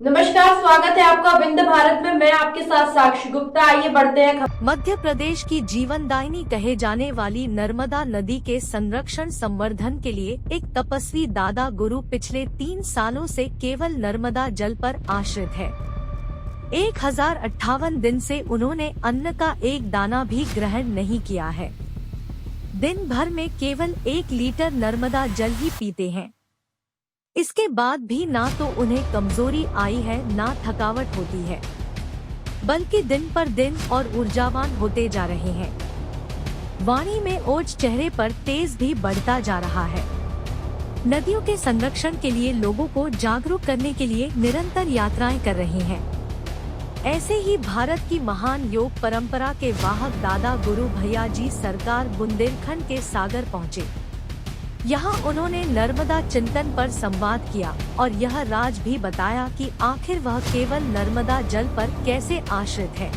नमस्कार, स्वागत है आपका विंध्य भारत में। मैं आपके साथ साक्षी गुप्ता। आइए बढ़ते हैं। मध्य प्रदेश की जीवनदायिनी कहे जाने वाली नर्मदा नदी के संरक्षण संवर्धन के लिए एक तपस्वी दादा गुरु पिछले 3 सालों से केवल नर्मदा जल पर आश्रित है। 1058 दिन से उन्होंने अन्न का एक दाना भी ग्रहण नहीं किया है। दिन भर में केवल 1 लीटर नर्मदा जल ही पीते हैं। इसके बाद भी ना तो उन्हें कमजोरी आई है, ना थकावट होती है, बल्कि दिन पर दिन और ऊर्जावान होते जा रहे हैं। वाणी में ओज चेहरे पर तेज भी बढ़ता जा रहा है। नदियों के संरक्षण के लिए लोगों को जागरूक करने के लिए निरंतर यात्राएं कर रहे हैं। ऐसे ही भारत की महान योग परंपरा के वाहक दादा गुरु भैया जी सरकार बुंदेलखंड के सागर पहुँचे। यहाँ उन्होंने नर्मदा चिंतन पर संवाद किया और यह राज भी बताया कि आखिर वह केवल नर्मदा जल पर कैसे आश्रित है।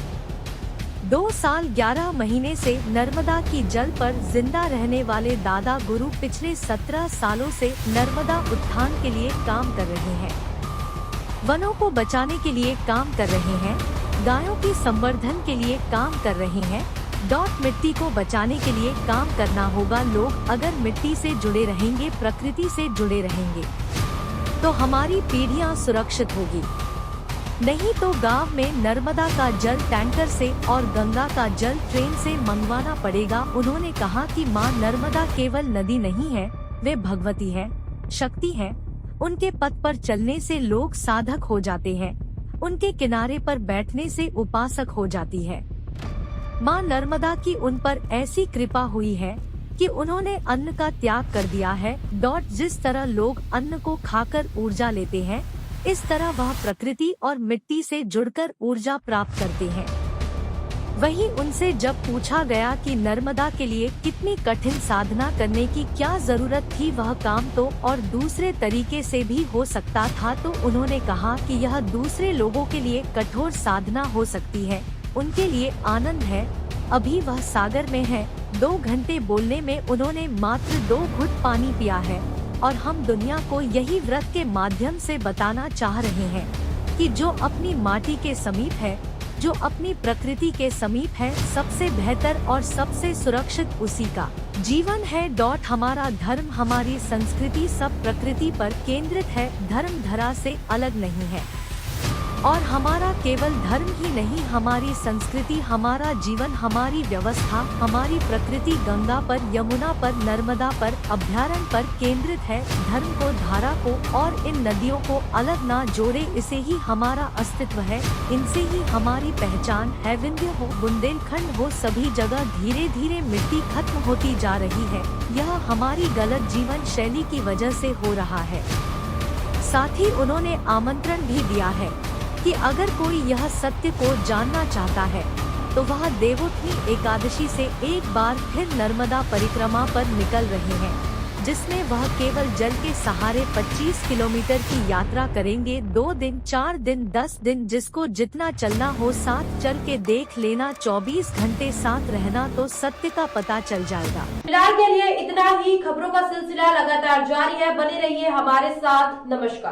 2 साल 11 महीने से नर्मदा की जल पर जिंदा रहने वाले दादा गुरु पिछले 17 सालों से नर्मदा उत्थान के लिए काम कर रहे हैं। वनों को बचाने के लिए काम कर रहे हैं, गायों के संवर्धन के लिए काम कर रहे हैं। मिट्टी को बचाने के लिए काम करना होगा। लोग अगर मिट्टी से जुड़े रहेंगे, प्रकृति से जुड़े रहेंगे, तो हमारी पीढ़ियां सुरक्षित होगी। नहीं तो गांव में नर्मदा का जल टैंकर से और गंगा का जल ट्रेन से मंगवाना पड़ेगा। उन्होंने कहा कि मां नर्मदा केवल नदी नहीं है, वे भगवती है, शक्ति है। उनके पथ पर चलने से लोग साधक हो जाते हैं, उनके किनारे पर बैठने से उपासक हो जाती है। मां नर्मदा की उन पर ऐसी कृपा हुई है कि उन्होंने अन्न का त्याग कर दिया है। जिस तरह लोग अन्न को खाकर ऊर्जा लेते हैं, इस तरह वह प्रकृति और मिट्टी से जुड़कर ऊर्जा प्राप्त करते हैं। वहीं उनसे जब पूछा गया कि नर्मदा के लिए कितनी कठिन साधना करने की क्या जरूरत थी, वह काम तो और दूसरे तरीके से भी हो सकता था, तो उन्होंने कहा कि यह दूसरे लोगों के लिए कठोर साधना हो सकती है, उनके लिए आनंद है। अभी वह सागर में है। 2 घंटे बोलने में उन्होंने मात्र 2 घुट पानी पिया है और हम दुनिया को यही व्रत के माध्यम से बताना चाह रहे हैं कि जो अपनी माटी के समीप है, जो अपनी प्रकृति के समीप है, सबसे बेहतर और सबसे सुरक्षित उसी का जीवन है। हमारा धर्म, हमारी संस्कृति सब प्रकृति पर केंद्रित है, धर्म धरा से अलग नहीं है। और हमारा केवल धर्म ही नहीं, हमारी संस्कृति, हमारा जीवन, हमारी व्यवस्था, हमारी प्रकृति गंगा पर, यमुना पर, नर्मदा पर, अभ्यारण्य पर केंद्रित है। धर्म को, धारा को और इन नदियों को अलग ना जोड़े, इसे ही हमारा अस्तित्व है, इनसे ही हमारी पहचान है। विंध्य हो, बुंदेलखंड हो, सभी जगह धीरे धीरे मिट्टी खत्म होती जा रही है। यह हमारी गलत जीवन शैली की वजह से हो रहा है। साथ ही उन्होंने आमंत्रण भी दिया है कि अगर कोई यह सत्य को जानना चाहता है तो वह देवोत्थनी एकादशी से एक बार फिर नर्मदा परिक्रमा पर निकल रहे हैं, जिसमें वह केवल जल के सहारे 25 किलोमीटर की यात्रा करेंगे। 2 दिन, 4 दिन, 10 दिन, जिसको जितना चलना हो साथ चल के देख लेना। 24 घंटे साथ रहना तो सत्य का पता चल जाएगा। फिलहाल के लिए इतना ही। खबरों का सिलसिला लगातार जारी है, बने रहिए हमारे साथ। नमस्कार।